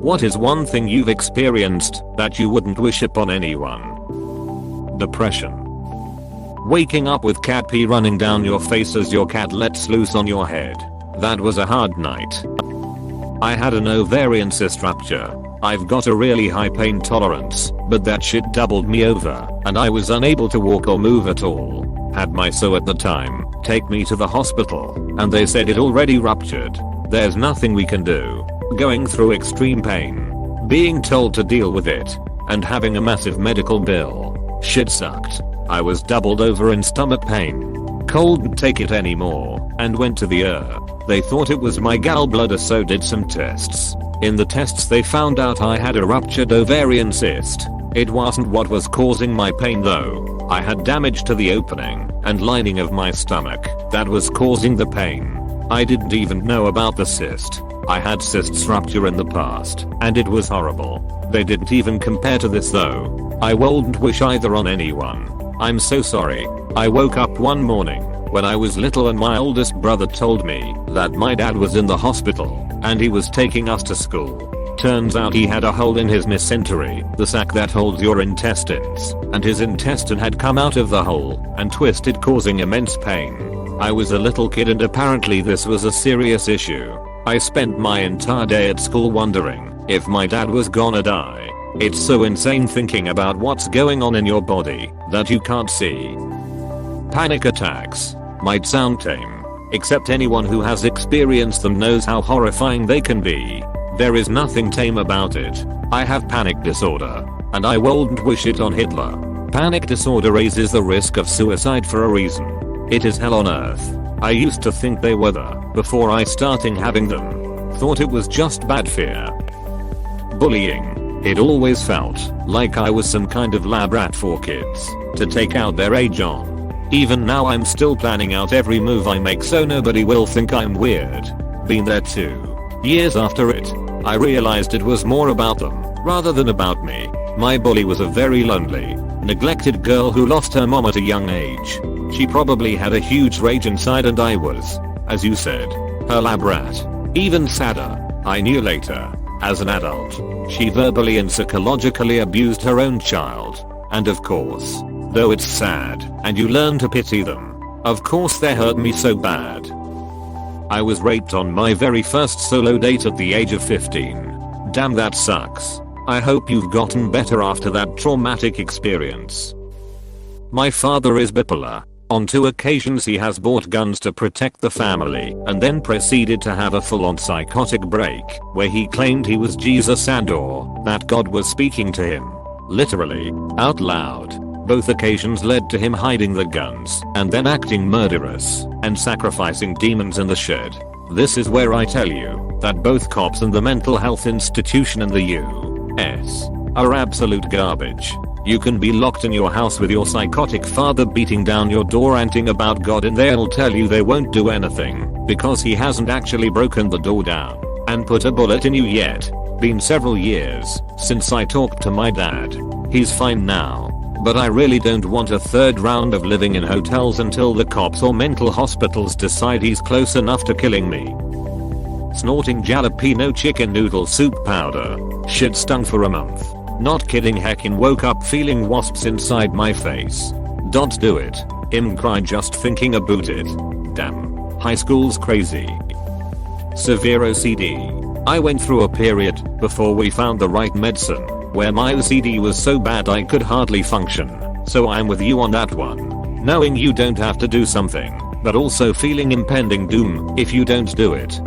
What is one thing you've experienced that you wouldn't wish upon anyone? Depression. Waking up with cat pee running down your face as your cat lets loose on your head. That was a hard night. I had an ovarian cyst rupture. I've got a really high pain tolerance, but that shit doubled me over, and I was unable to walk or move at all. Had my SO at the time take me to the hospital, and they said it already ruptured. There's nothing we can do. Going through extreme pain, being told to deal with it, and having a massive medical bill. Shit sucked. I was doubled over in stomach pain. Couldn't take it anymore, and went to the ER. They thought it was my gallbladder, so did some tests. In the tests they found out I had a ruptured ovarian cyst. It wasn't what was causing my pain though. I had damage to the opening and lining of my stomach that was causing the pain. I didn't even know about the cyst. I had cysts rupture in the past, and it was horrible. They didn't even compare to this though. I wouldn't wish either on anyone. I'm so sorry. I woke up one morning when I was little and my oldest brother told me that my dad was in the hospital and he was taking us to school. Turns out he had a hole in his mesentery, the sac that holds your intestines, and his intestine had come out of the hole and twisted, causing immense pain. I was a little kid and apparently this was a serious issue. I spent my entire day at school wondering if my dad was gonna die. It's so insane thinking about what's going on in your body that you can't see. Panic attacks might sound tame, except anyone who has experienced them knows how horrifying they can be. There is nothing tame about it. I have panic disorder, and I wouldn't wish it on Hitler. Panic disorder raises the risk of suicide for a reason. It is hell on earth. I used to think they were before I starting having them. Thought it was just bad fear. Bullying. It always felt like I was some kind of lab rat for kids to take out their age on. Even now I'm still planning out every move I make so nobody will think I'm weird. Been there too. Years after it, I realized it was more about them rather than about me. My bully was a very lonely, neglected girl who lost her mom at a young age. She probably had a huge rage inside and I was, as you said, her lab rat. Even sadder, I knew later, as an adult, she verbally and psychologically abused her own child. And of course, though it's sad and you learn to pity them, of course they hurt me so bad. I was raped on my very first solo date at the age of 15. Damn, that sucks. I hope you've gotten better after that traumatic experience. My father is bipolar. On 2 occasions he has bought guns to protect the family and then proceeded to have a full-on psychotic break where he claimed he was Jesus and/or that God was speaking to him. Literally, out loud. Both occasions led to him hiding the guns and then acting murderous and sacrificing demons in the shed. This is where I tell you that both cops and the mental health institution in the US are absolute garbage. You can be locked in your house with your psychotic father beating down your door ranting about God and they'll tell you they won't do anything because he hasn't actually broken the door down and put a bullet in you yet. Been several years since I talked to my dad. He's fine now. But I really don't want a third round of living in hotels until the cops or mental hospitals decide he's close enough to killing me. Snorting jalapeno chicken noodle soup powder. Shit stung for a month. Not kidding, heckin' woke up feeling wasps inside my face. Don't do it. Cry just thinking about it. Damn. High school's crazy. Severe OCD. I went through a period before we found the right medicine where my OCD was so bad I could hardly function, so I'm with you on that one. Knowing you don't have to do something, but also feeling impending doom if you don't do it.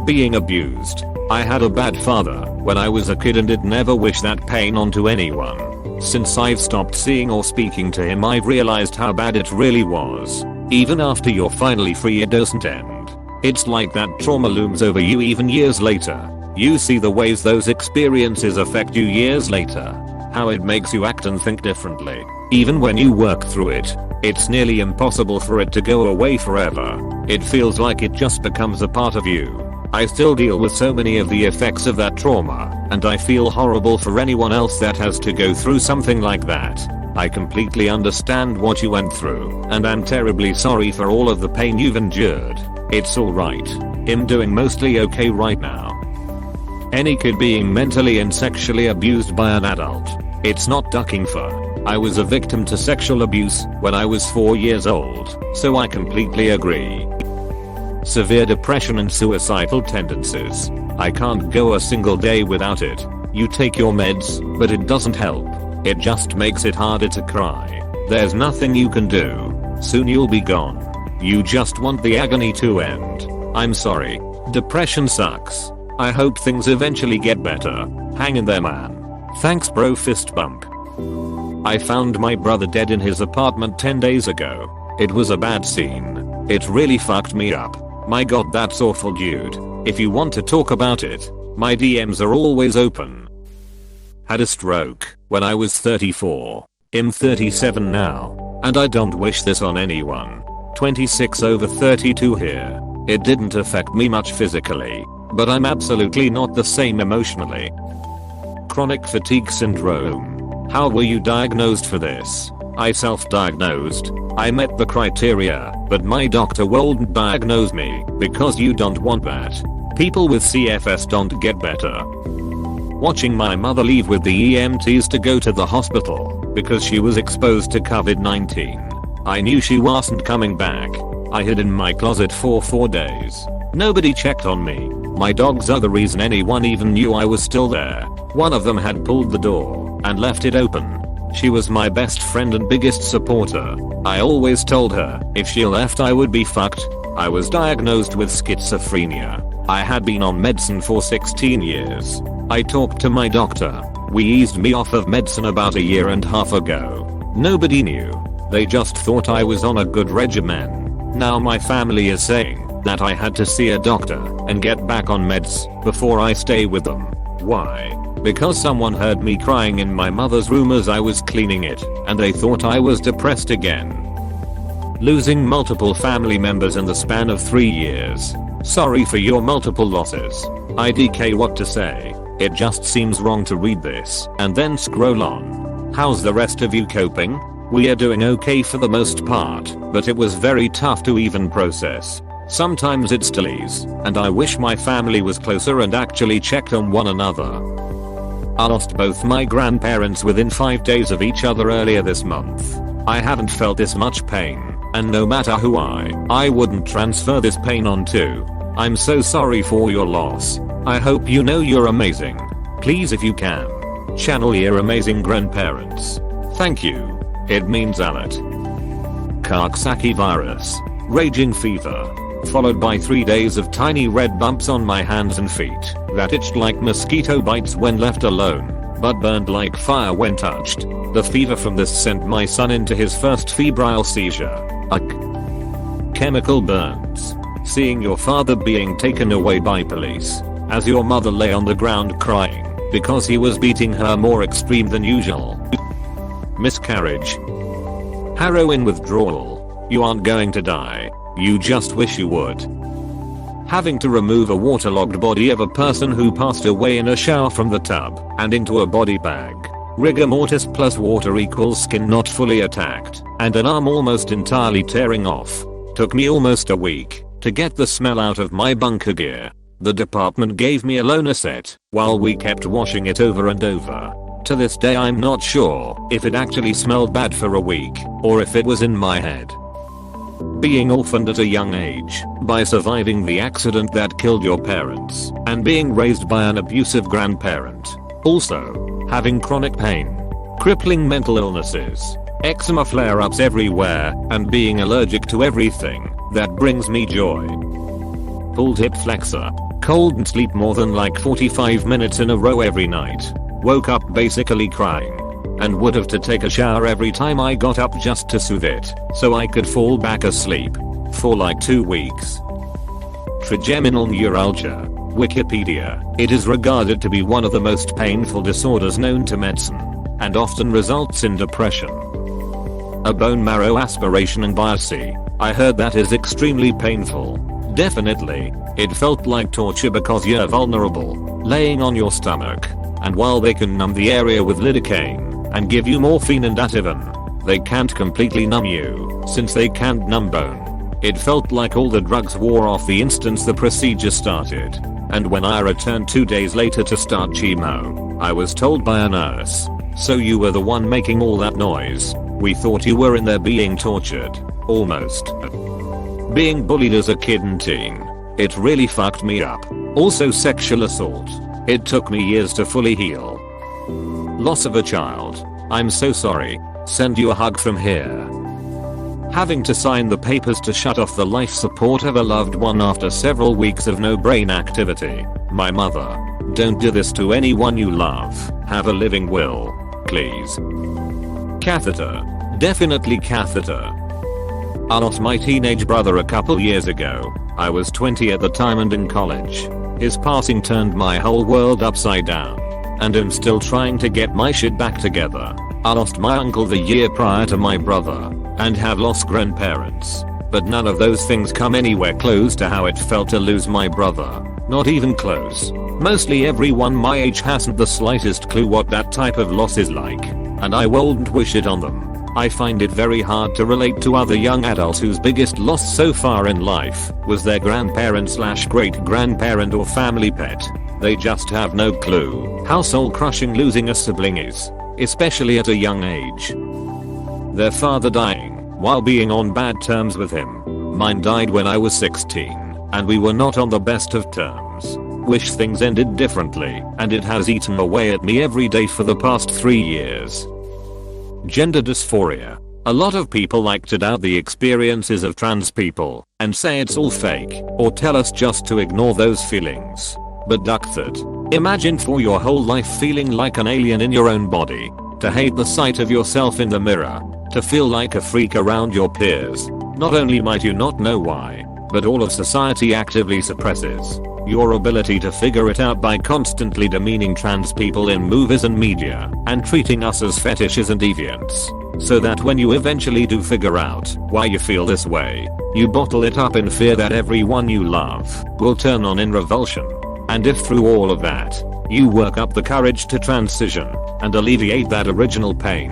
Being abused. I had a bad father when I was a kid and did never wish that pain onto anyone. Since I've stopped seeing or speaking to him I've realized how bad it really was. Even after you're finally free it doesn't end. It's like that trauma looms over you even years later. You see the ways those experiences affect you years later. How it makes you act and think differently. Even when you work through it, it's nearly impossible for it to go away forever. It feels like it just becomes a part of you. I still deal with so many of the effects of that trauma, and I feel horrible for anyone else that has to go through something like that. I completely understand what you went through, and I'm terribly sorry for all of the pain you've endured. It's alright. I'm doing mostly okay right now. Any kid being mentally and sexually abused by an adult. It's not ducking for. I was a victim to sexual abuse when I was 4 years old, so I completely agree. Severe depression and suicidal tendencies. I can't go a single day without it. You take your meds, but it doesn't help. It just makes it harder to cry. There's nothing you can do. Soon you'll be gone. You just want the agony to end. I'm sorry. Depression sucks. I hope things eventually get better. Hang in there, man. Thanks, bro. Fist bump. I found my brother dead in his apartment 10 days ago. It was a bad scene. It really fucked me up. My god, that's awful, dude. If you want to talk about it, my DMs are always open. Had a stroke when I was 34. I'm 37 now, and I don't wish this on anyone. 26 over 32 here. It didn't affect me much physically, but I'm absolutely not the same emotionally. Chronic fatigue syndrome. How were you diagnosed for this? I self-diagnosed. I met the criteria, but my doctor won't diagnose me because you don't want that. People with CFS don't get better. Watching my mother leave with the EMTs to go to the hospital because she was exposed to COVID-19. I knew she wasn't coming back. I hid in my closet for 4 days. Nobody checked on me. My dogs are the reason anyone even knew I was still there. One of them had pulled the door and left it open. She was my best friend and biggest supporter. I always told her if she left I would be fucked. I was diagnosed with schizophrenia. I had been on medicine for 16 years. I talked to my doctor. We eased me off of medicine about a year and a half ago. Nobody knew. They just thought I was on a good regimen. Now my family is saying that I had to see a doctor and get back on meds before I stay with them. Why? Because someone heard me crying in my mother's room as I was cleaning it, and they thought I was depressed again. Losing multiple family members in the span of 3 years. Sorry for your multiple losses. IDK, what to say? It just seems wrong to read this and then scroll on. How's the rest of you coping? We are doing okay for the most part, but it was very tough to even process. Sometimes it still is, and I wish my family was closer and actually checked on one another. I lost both my grandparents within 5 days of each other earlier this month. I haven't felt this much pain, and no matter who I wouldn't transfer this pain on to. I'm so sorry for your loss. I hope you know you're amazing. Please, if you can, channel your amazing grandparents. Thank you. It means a lot. Coxsackie virus. Raging fever. Followed by 3 days of tiny red bumps on my hands and feet that itched like mosquito bites when left alone, but burned like fire when touched. The fever from this sent my son into his first febrile seizure. Chemical burns. Seeing your father being taken away by police as your mother lay on the ground crying because he was beating her more extreme than usual. Miscarriage. Heroin withdrawal. You aren't going to die. You just wish you would. Having to remove a waterlogged body of a person who passed away in a shower from the tub and into a body bag. Rigor mortis plus water equals skin not fully attacked and an arm almost entirely tearing off. Took me almost a week to get the smell out of my bunker gear. The department gave me a loaner set while we kept washing it over and over. To this day I'm not sure if it actually smelled bad for a week or if it was in my head. Being orphaned at a young age by surviving the accident that killed your parents and being raised by an abusive grandparent. Also, having chronic pain, crippling mental illnesses, eczema flare-ups everywhere, and being allergic to everything that brings me joy. Pulled hip flexor. Cold and sleep more than like 45 minutes in a row every night. Woke up basically crying. And would have to take a shower every time I got up just to soothe it, so I could fall back asleep. For like 2 weeks. Trigeminal neuralgia. Wikipedia. It is regarded to be one of the most painful disorders known to medicine, and often results in depression. A bone marrow aspiration and biopsy. I heard that is extremely painful. Definitely. It felt like torture because you're vulnerable, laying on your stomach, and while they can numb the area with lidocaine and give you morphine and Ativan, they can't completely numb you, since they can't numb bone. It felt like all the drugs wore off the instant the procedure started, and when I returned 2 days later to start chemo, I was told by a nurse, "So you were the one making all that noise. We thought you were in there being tortured." Almost. Being bullied as a kid and teen. It really fucked me up. Also sexual assault. It took me years to fully heal. Loss of a child. I'm so sorry. Send you a hug from here. Having to sign the papers to shut off the life support of a loved one after several weeks of no brain activity. My mother. Don't do this to anyone you love. Have a living will. Please. Catheter. Definitely catheter. I lost my teenage brother a couple years ago. I was 20 at the time and in college. His passing turned my whole world upside down. And I'm still trying to get my shit back together. I lost my uncle the year prior to my brother, and have lost grandparents. But none of those things come anywhere close to how it felt to lose my brother. Not even close. Mostly everyone my age hasn't the slightest clue what that type of loss is like, and I wouldn't wish it on them. I find it very hard to relate to other young adults whose biggest loss so far in life was their grandparent/great-grandparent or family pet. They just have no clue how soul-crushing losing a sibling is, especially at a young age. Their father dying while being on bad terms with him. Mine died when I was 16, and we were not on the best of terms. Wish things ended differently, and it has eaten away at me every day for the past 3 years. Gender dysphoria. A lot of people like to doubt the experiences of trans people and say it's all fake, or tell us just to ignore those feelings. But duck that. Imagine for your whole life feeling like an alien in your own body, to hate the sight of yourself in the mirror, to feel like a freak around your peers. Not only might you not know why, but all of society actively suppresses your ability to figure it out by constantly demeaning trans people in movies and media, and treating us as fetishes and deviants. So that when you eventually do figure out why you feel this way, you bottle it up in fear that everyone you love will turn on in revulsion. And if through all of that, you work up the courage to transition and alleviate that original pain,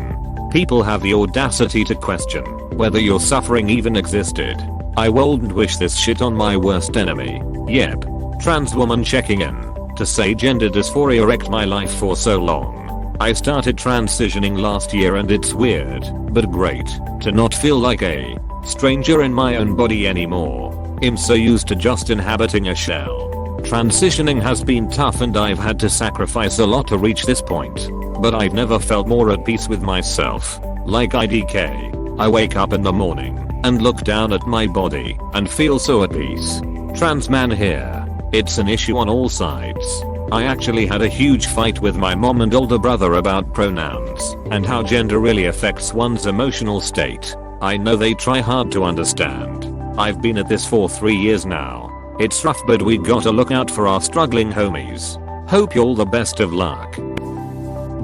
people have the audacity to question whether your suffering even existed. I wouldn't wish this shit on my worst enemy. Yep. Trans woman checking in to say gender dysphoria wrecked my life for so long. I started transitioning last year and it's weird, but great, to not feel like a stranger in my own body anymore. I'm so used to just inhabiting a shell. Transitioning has been tough and I've had to sacrifice a lot to reach this point. But I've never felt more at peace with myself. Like IDK. I wake up in the morning and look down at my body and feel so at peace. Trans man here. It's an issue on all sides. I actually had a huge fight with my mom and older brother about pronouns and how gender really affects one's emotional state. I know they try hard to understand. I've been at this for 3 years now. It's rough, but we gotta look out for our struggling homies. Hope you all the best of luck.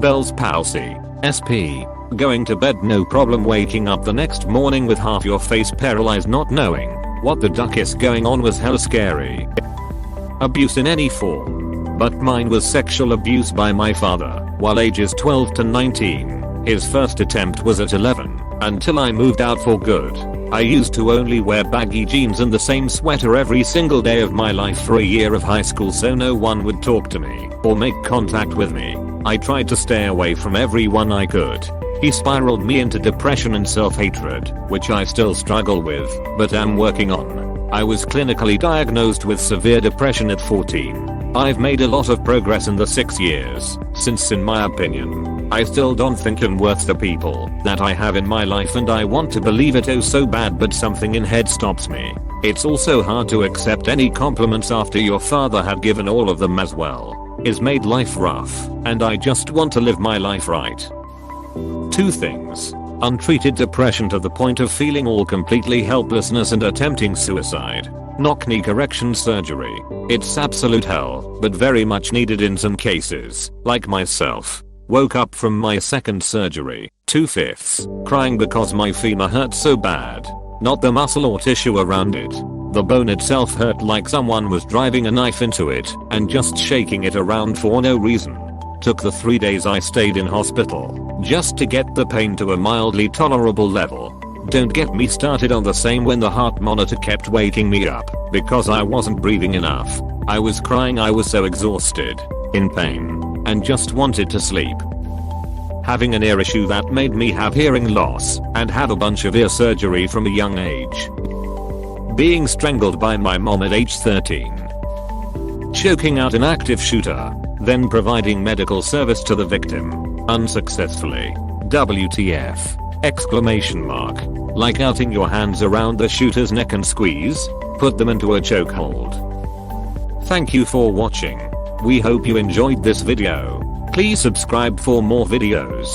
Bell's palsy. SP. Going to bed no problem, waking up the next morning with half your face paralyzed, not knowing what the duck is going on was hella scary. Abuse in any form. But mine was sexual abuse by my father while ages 12 to 19. His first attempt was at 11, until I moved out for good. I used to only wear baggy jeans and the same sweater every single day of my life for a year of high school so no one would talk to me or make contact with me. I tried to stay away from everyone I could. He spiraled me into depression and self-hatred, which I still struggle with, but am working on. I was clinically diagnosed with severe depression at 14. I've made a lot of progress in the 6 years since, in my opinion. I still don't think I'm worth the people that I have in my life, and I want to believe it oh so bad, but something in head stops me. It's also hard to accept any compliments after your father had given all of them as well. It's made life rough, and I just want to live my life right. 2 things. Untreated depression to the point of feeling all completely helplessness and attempting suicide. Knock-knee correction surgery. It's absolute hell, but very much needed in some cases, like myself. Woke up from my second surgery, 2/5, crying because my femur hurt so bad. Not the muscle or tissue around it. The bone itself hurt like someone was driving a knife into it and just shaking it around for no reason. Took the 3 days I stayed in hospital just to get the pain to a mildly tolerable level. Don't get me started on the same when the heart monitor kept waking me up because I wasn't breathing enough. I was crying, I was so exhausted, in pain, and just wanted to sleep. Having an ear issue that made me have hearing loss and have a bunch of ear surgery from a young age. Being strangled by my mom at age 13. Choking out an active shooter, then providing medical service to the victim, unsuccessfully. WTF! Exclamation mark. Like outing your hands around the shooter's neck and squeeze, put them into a chokehold. Thank you for watching. We hope you enjoyed this video. Please subscribe for more videos.